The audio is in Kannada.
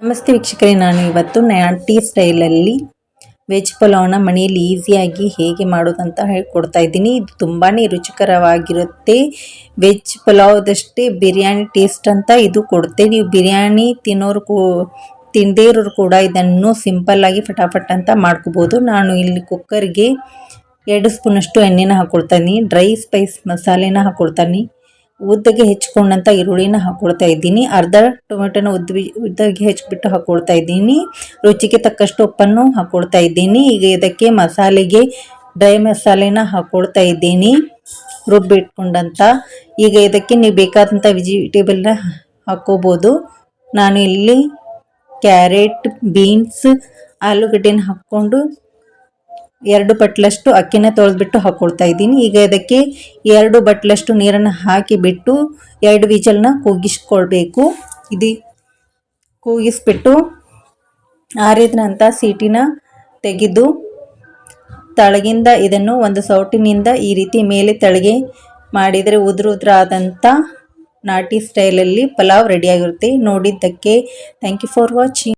ನಮಸ್ತೆ ವೀಕ್ಷಕರೇ, ನಾನು ಇವತ್ತು ನಾಟಿ ಸ್ಟೈಲಲ್ಲಿ ವೆಜ್ ಪಲಾವ್ನ ಮನೆಯಲ್ಲಿ ಈಸಿಯಾಗಿ ಹೇಗೆ ಮಾಡೋದಂತ ಹೇಳ್ಕೊಡ್ತಾ ಇದ್ದೀನಿ. ಇದು ತುಂಬಾ ರುಚಿಕರವಾಗಿರುತ್ತೆ. ವೆಜ್ ಪಲಾವ್ದಷ್ಟೇ ಬಿರಿಯಾನಿ ಟೇಸ್ಟ್ ಅಂತ ಇದು ಕೊಡುತ್ತೆ. ನೀವು ಬಿರಿಯಾನಿ ತಿನ್ನದೇ ಇರೋರು ಕೂಡ ಇದನ್ನು ಸಿಂಪಲ್ಲಾಗಿ ಫಟಾಫಟ್ ಅಂತ ಮಾಡ್ಕೋಬೋದು. ನಾನು ಇಲ್ಲಿ ಕುಕ್ಕರ್ಗೆ 2 ಸ್ಪೂನಷ್ಟು ಎಣ್ಣೆನ ಹಾಕ್ಕೊಳ್ತಾ ಇದ್ದೀನಿ. ಡ್ರೈ ಸ್ಪೈಸ್ ಮಸಾಲೆನ ಹಾಕ್ಕೊಳ್ತಾನೆ. ಉದ್ದಗೆ ಹೆಚ್ಚಿಕೊಂಡಂಥ ಈರುಳ್ಳಿನ ಹಾಕ್ಕೊಳ್ತಾ ಇದ್ದೀನಿ. ಅರ್ಧ ಟೊಮೆಟೊನ ಉದ್ದಗೆ ಹೆಚ್ಚಿಬಿಟ್ಟು ಹಾಕ್ಕೊಳ್ತಾ ಇದ್ದೀನಿ. ರುಚಿಗೆ ತಕ್ಕಷ್ಟು ಉಪ್ಪನ್ನು ಹಾಕ್ಕೊಳ್ತಾ ಇದ್ದೀನಿ. ಈಗ ಇದಕ್ಕೆ ಮಸಾಲೆಗೆ ಡ್ರೈ ಮಸಾಲೆನ ಹಾಕ್ಕೊಳ್ತಾ ಇದ್ದೀನಿ, ರುಬ್ಬಿಟ್ಕೊಂಡಂಥ. ಈಗ ಇದಕ್ಕೆ ನೀವು ಬೇಕಾದಂಥ ವೆಜಿಟೇಬಲ್ನ ಹಾಕ್ಕೋಬೋದು. ನಾನು ಇಲ್ಲಿ ಕ್ಯಾರೆಟ್, ಬೀನ್ಸ್, ಆಲೂಗಡ್ಡೆನ ಹಾಕ್ಕೊಂಡು 2 ಬಟ್ಲಷ್ಟು ಅಕ್ಕಿನ ತೊಳೆದ್ಬಿಟ್ಟು ಹಾಕ್ಕೊಳ್ತಾ ಇದ್ದೀನಿ. ಈಗ ಇದಕ್ಕೆ 2 ಬಟ್ಲಷ್ಟು ನೀರನ್ನು ಹಾಕಿಬಿಟ್ಟು 2 ವಿಜಲ್ನ ಕೂಗಿಸ್ಕೊಳ್ಬೇಕು. ಕೂಗಿಸ್ಬಿಟ್ಟು ಆರಿದ ನಂತರ ಸೀಟಿನ ತೆಗೆದು ತಳಗಿಂದ ಇದನ್ನು ಒಂದು ಸೌಟಿನಿಂದ ಈ ರೀತಿ ಮೇಲೆ ತೆಳಗೆ ಮಾಡಿದರೆ ಉದುರಾದಂಥ ನಾಟಿ ಸ್ಟೈಲಲ್ಲಿ ಪಲಾವ್ ರೆಡಿಯಾಗಿರುತ್ತೆ. ನೋಡಿದ್ದಕ್ಕೆ ಥ್ಯಾಂಕ್ ಯು ಫಾರ್ ವಾಚಿಂಗ್.